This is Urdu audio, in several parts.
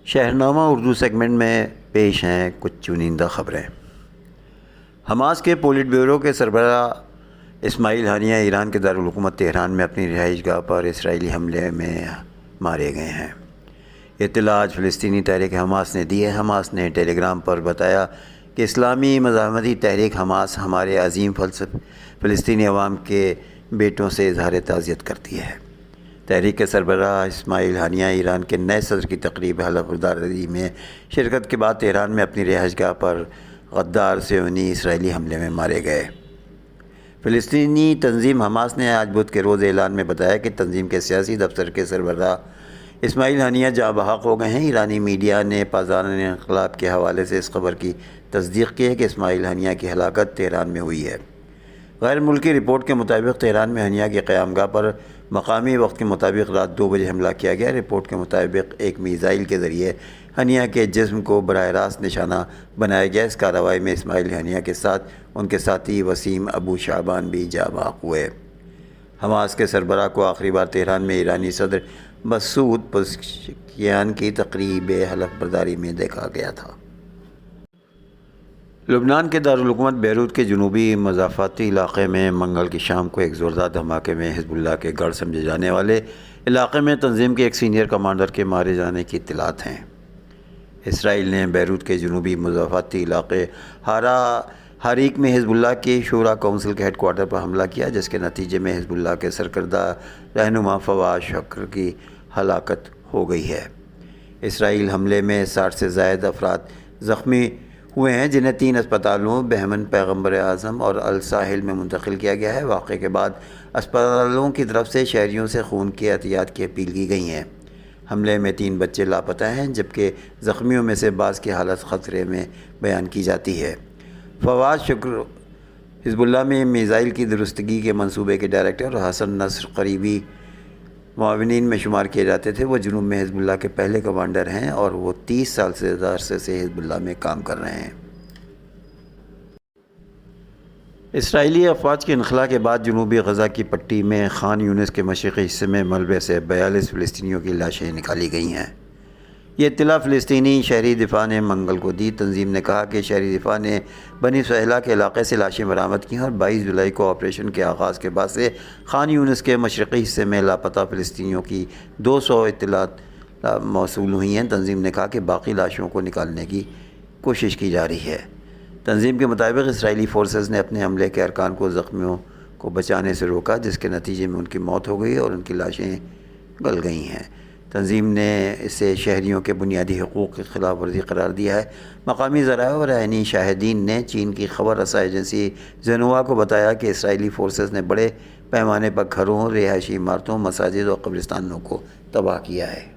شہرنامہ اردو سیگمنٹ میں پیش ہیں کچھ چنندہ خبریں۔ حماس کے پولٹ بیورو کے سربراہ اسماعیل ہانیہ ایران کے دارالحکومت تہران میں اپنی رہائش گاہ پر اسرائیلی حملے میں مارے گئے ہیں۔ اطلاع آج فلسطینی تحریک حماس نے دی ہے۔ حماس نے ٹیلی گرام پر بتایا کہ اسلامی مزاحمتی تحریک حماس ہمارے عظیم فلسطینی عوام کے بیٹوں سے اظہار تعزیت کرتی ہے۔ تحریک کے سربراہ اسماعیل ہانیہ ایران کے نئے صدر کی تقریب حلف برداری میں شرکت کے بعد تہران میں اپنی رہائش گاہ پر غدار صہیونی اسرائیلی حملے میں مارے گئے۔ فلسطینی تنظیم حماس نے آج بدھ کے روز اعلان میں بتایا کہ تنظیم کے سیاسی دفتر کے سربراہ اسماعیل ہانیہ جاں بحق ہو گئے ہیں۔ ایرانی میڈیا نے پاسداران انقلاب کے حوالے سے اس خبر کی تصدیق کی ہے کہ اسماعیل ہانیہ کی ہلاکت تہران میں ہوئی ہے۔ غیر ملکی رپورٹ کے مطابق تہران میں ہانیہ کی قیام گاہ پر مقامی وقت کے مطابق رات 2 بجے حملہ کیا گیا۔ رپورٹ کے مطابق ایک میزائل کے ذریعے ہانیہ کے جسم کو براہ راست نشانہ بنایا گیا۔ اس کارروائی میں اسماعیل ہانیہ کے ساتھ ان کے ساتھی وسیم ابو شعبان بھی جاں بحق ہوئے۔ حماس کے سربراہ کو آخری بار تہران میں ایرانی صدر مسعود پزشکیان کی تقریب حلف برداری میں دیکھا گیا تھا۔ لبنان کے دارالحکومت بیروت کے جنوبی مضافاتی علاقے میں منگل کی شام کو ایک زوردار دھماکے میں حزب اللہ کے گڑھ سمجھے جانے والے علاقے میں تنظیم کے ایک سینئر کمانڈر کے مارے جانے کی اطلاعات ہیں۔ اسرائیل نے بیروت کے جنوبی مضافاتی علاقے حریق میں حزب اللہ کی شورا کونسل کے ہیڈ کوارٹر پر حملہ کیا، جس کے نتیجے میں حزب اللہ کے سرکردہ رہنما فواد شکر کی ہلاکت ہو گئی ہے۔ اسرائیل حملے میں 60 سے زائد افراد زخمی ہوئے ہیں، جنہیں 3 اسپتالوں بہمن پیغمبر اعظم اور الساحل میں منتقل کیا گیا ہے۔ واقعے کے بعد اسپتالوں کی طرف سے شہریوں سے خون کے عطیات کی اپیل کی گئی ہے۔ حملے میں 3 بچے لاپتہ ہیں، جبکہ زخمیوں میں سے بعض کی حالت خطرے میں بیان کی جاتی ہے۔ فواد شکر حزب اللہ میں میزائل کی درستگی کے منصوبے کے ڈائریکٹر اور حسن نصر قریبی معاونین میں شمار کیے جاتے تھے۔ وہ جنوب میں حزب اللہ کے پہلے کمانڈر ہیں اور وہ 30 سال سے زیادہ عرصے سے حزب اللہ میں کام کر رہے ہیں۔ اسرائیلی افواج کے انخلاء کے بعد جنوبی غزہ کی پٹی میں خان یونس کے مشرقی حصے میں ملبے سے 42 فلسطینیوں کی لاشیں نکالی گئی ہیں۔ یہ اطلاع فلسطینی شہری دفاع نے منگل کو دی۔ تنظیم نے کہا کہ شہری دفاع نے بنی سہیلہ کے علاقے سے لاشیں برآمد کیں اور 22 جولائی کو آپریشن کے آغاز کے بعد سے خان یونس کے مشرقی حصے میں لاپتہ فلسطینیوں کی 200 اطلاعات موصول ہوئی ہیں۔ تنظیم نے کہا کہ باقی لاشوں کو نکالنے کی کوشش کی جا رہی ہے۔ تنظیم کے مطابق اسرائیلی فورسز نے اپنے حملے کے ارکان کو زخمیوں کو بچانے سے روکا، جس کے نتیجے میں ان کی موت ہو گئی اور ان کی لاشیں گل گئی ہیں۔ تنظیم نے اسے شہریوں کے بنیادی حقوق کی خلاف ورزی قرار دیا ہے۔ مقامی ذرائع اور عینی شاہدین نے چین کی خبر رساں ایجنسی زنہوا کو بتایا کہ اسرائیلی فورسز نے بڑے پیمانے پر گھروں، رہائشی عمارتوں، مساجد اور قبرستانوں کو تباہ کیا ہے۔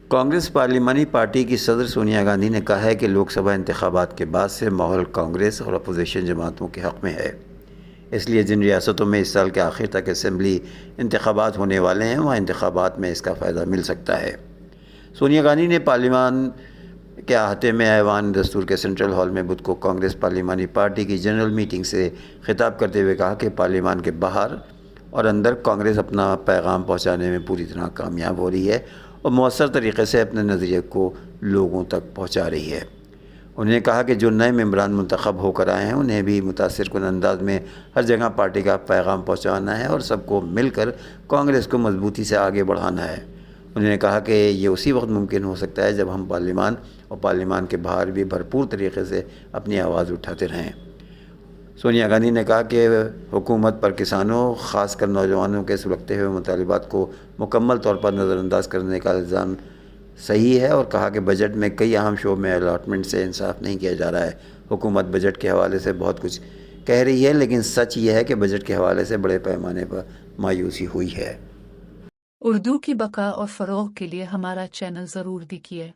کانگریس پارلیمانی پارٹی کی صدر سونیا گاندھی نے کہا ہے کہ لوک سبھا انتخابات کے بعد سے ماحول کانگریس اور اپوزیشن جماعتوں کے حق میں ہے، اس لیے جن ریاستوں میں اس سال کے آخر تک اسمبلی انتخابات ہونے والے ہیں وہاں انتخابات میں اس کا فائدہ مل سکتا ہے۔ سونیا گاندھی نے پارلیمان کے احاطے میں ایوان دستور کے سینٹرل ہال میں بدھ کو کانگریس پارلیمانی پارٹی کی جنرل میٹنگ سے خطاب کرتے ہوئے کہا کہ پارلیمان کے باہر اور اندر کانگریس اپنا پیغام پہنچانے میں پوری طرح کامیاب ہو رہی ہے اور مؤثر طریقے سے اپنے نظریے کو لوگوں تک پہنچا رہی ہے۔ انہوں نے کہا کہ جو نئے ممبران منتخب ہو کر آئے ہیں انہیں بھی متاثر کن انداز میں ہر جگہ پارٹی کا پیغام پہنچانا ہے اور سب کو مل کر کانگریس کو مضبوطی سے آگے بڑھانا ہے۔ انہوں نے کہا کہ یہ اسی وقت ممکن ہو سکتا ہے جب ہم پارلیمان اور پارلیمان کے باہر بھی بھرپور طریقے سے اپنی آواز اٹھاتے رہیں۔ سونیا گاندھی نے کہا کہ حکومت پر کسانوں، خاص کر نوجوانوں کے سلگتے ہوئے مطالبات کو مکمل طور پر نظر انداز کرنے کا الزام صحیح ہے اور کہا کہ بجٹ میں کئی اہم شعبوں میں الاٹمنٹ سے انصاف نہیں کیا جا رہا ہے۔ حکومت بجٹ کے حوالے سے بہت کچھ کہہ رہی ہے، لیکن سچ یہ ہے کہ بجٹ کے حوالے سے بڑے پیمانے پر مایوسی ہوئی ہے۔ اردو کی بقا اور فروغ کے لیے ہمارا چینل ضرور دیکھیے۔